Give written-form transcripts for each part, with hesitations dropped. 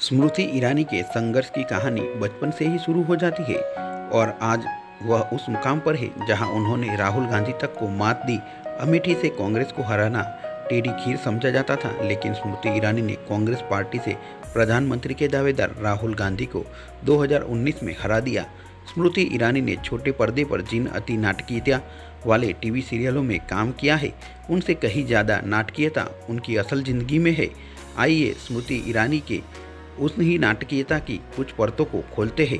स्मृति ईरानी के संघर्ष की कहानी बचपन से ही शुरू हो जाती है और आज वह उस मुकाम पर है जहां उन्होंने राहुल गांधी तक को मात दी। अमेठी से कांग्रेस को हराना टेढ़ी खीर समझा जाता था, लेकिन स्मृति ईरानी ने कांग्रेस पार्टी से प्रधानमंत्री के दावेदार राहुल गांधी को 2019 में हरा दिया। स्मृति ईरानी ने छोटे पर्दे पर जिन अति नाटकीयता वाले टीवी सीरियलों में काम किया है, उनसे कहीं ज़्यादा नाटकीयता उनकी असल जिंदगी में है। आइए स्मृति ईरानी के उस ही नाटकीयता की कुछ परतों को खोलते हैं।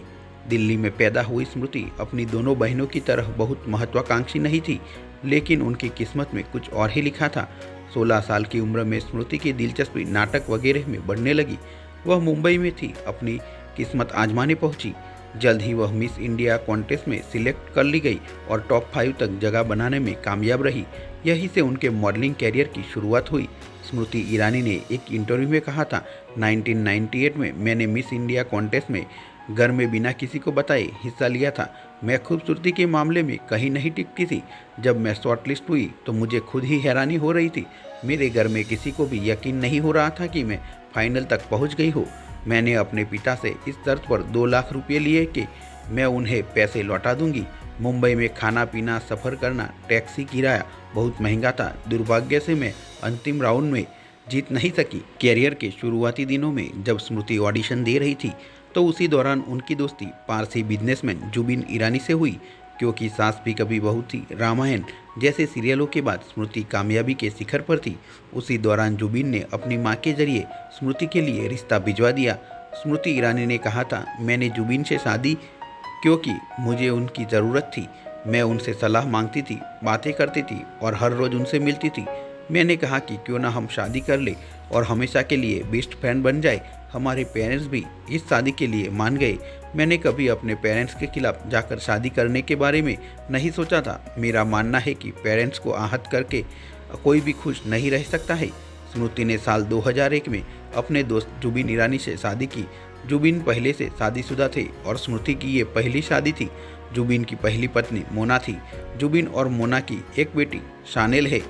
दिल्ली में पैदा हुई स्मृति अपनी दोनों बहनों की तरह बहुत महत्वाकांक्षी नहीं थी, लेकिन उनकी किस्मत में कुछ और ही लिखा था। 16 साल की उम्र में स्मृति की दिलचस्पी नाटक वगैरह में बढ़ने लगी। वह मुंबई में थी, अपनी किस्मत आजमाने पहुंची। जल्द ही वह मिस इंडिया कॉन्टेस्ट में सिलेक्ट कर ली गई और टॉप 5 तक जगह बनाने में कामयाब रही। यहीं से उनके मॉडलिंग कैरियर की शुरुआत हुई। स्मृति ईरानी ने एक इंटरव्यू में कहा था, 1998 में मैंने मिस इंडिया कॉन्टेस्ट में घर में बिना किसी को बताए हिस्सा लिया था। मैं खूबसूरती के मामले में कहीं नहीं टिकती थी। जब मैं शॉर्टलिस्ट हुई तो मुझे खुद ही हैरानी हो रही थी। मेरे घर में किसी को भी यकीन नहीं हो रहा था कि मैं फाइनल तक पहुंच गई हूँ। मैंने अपने पिता से इस शर्त पर 2 लाख रुपये लिए कि मैं उन्हें पैसे लौटा दूंगी। मुंबई में खाना पीना, सफ़र करना, टैक्सी किराया बहुत महंगा था। दुर्भाग्य से मैं अंतिम राउंड में जीत नहीं सकी। कैरियर के शुरुआती दिनों में जब स्मृति ऑडिशन दे रही थी तो उसी दौरान उनकी दोस्ती पारसी बिजनेसमैन जुबिन ईरानी से हुई। क्योंकि सास भी कभी बहू थी, रामायण जैसे सीरियलों के बाद स्मृति कामयाबी के शिखर पर थी। उसी दौरान जुबिन ने अपनी मां के जरिए स्मृति के लिए रिश्ता भिजवा दिया। स्मृति ईरानी ने कहा था, मैंने जुबिन से शादी क्योंकि मुझे उनकी ज़रूरत थी। मैं उनसे सलाह मांगती थी, बातें करती थी और हर रोज़ उनसे मिलती थी। मैंने कहा कि क्यों ना हम शादी कर ले और हमेशा के लिए बेस्ट फ्रेंड बन जाए। हमारे पेरेंट्स भी इस शादी के लिए मान गए। मैंने कभी अपने पेरेंट्स के खिलाफ जाकर शादी करने के बारे में नहीं सोचा था। मेरा मानना है कि पेरेंट्स को आहत करके कोई भी खुश नहीं रह सकता है। स्मृति ने साल 2001 में अपने दोस्त जुबिन ईरानी से शादी की। जुबिन पहले से शादीशुदा थे और स्मृति की ये पहली शादी थी। जुबिन की पहली पत्नी मोना थी। जुबिन और मोना की एक बेटी शानेल है।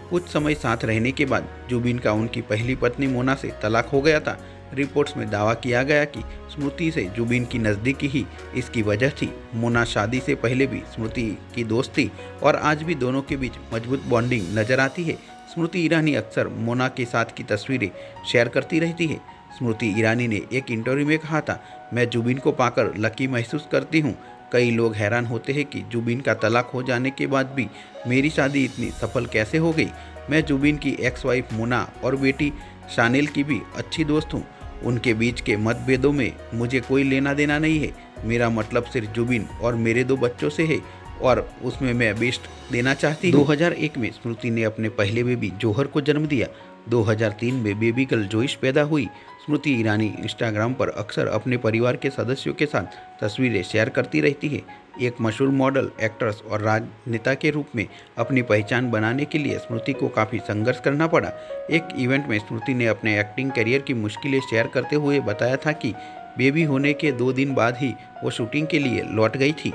कुछ समय साथ रहने के बाद जुबिन का उनकी पहली पत्नी मोना से तलाक हो गया था। रिपोर्ट्स में दावा किया गया कि स्मृति से जुबिन की नज़दीकी ही इसकी वजह थी। मोना शादी से पहले भी स्मृति की दोस्त थी और आज भी दोनों के बीच मजबूत बॉन्डिंग नजर आती है। स्मृति ईरानी अक्सर मोना के साथ की तस्वीरें शेयर करती रहती है। स्मृति ईरानी ने एक इंटरव्यू में कहा था, मैं जुबिन को पाकर लकी महसूस करती हूँ। कई लोग हैरान होते हैं कि जुबिन का तलाक हो जाने के बाद भी मेरी शादी इतनी सफल कैसे हो गई। मैं जुबिन की एक्स वाइफ मोना और बेटी शानेल की भी अच्छी दोस्त हूँ। उनके बीच के मतभेदों में मुझे कोई लेना देना नहीं है। मेरा मतलब सिर्फ जुबिन और मेरे 2 बच्चों से है और उसमें मैं बेस्ट देना चाहती हूँ। 2001 में स्मृति ने अपने पहले बेबी जौहर को जन्म दिया। 2003 में बेबी गर्ल जोइश पैदा हुई। स्मृति ईरानी इंस्टाग्राम पर अक्सर अपने परिवार के सदस्यों के साथ तस्वीरें शेयर करती रहती है। एक मशहूर मॉडल, एक्ट्रेस और राजनेता के रूप में अपनी पहचान बनाने के लिए स्मृति को काफ़ी संघर्ष करना पड़ा। एक इवेंट में स्मृति ने अपने एक्टिंग करियर की मुश्किलें शेयर करते हुए बताया था कि बेबी होने के 2 दिन बाद ही वो शूटिंग के लिए लौट गई थी।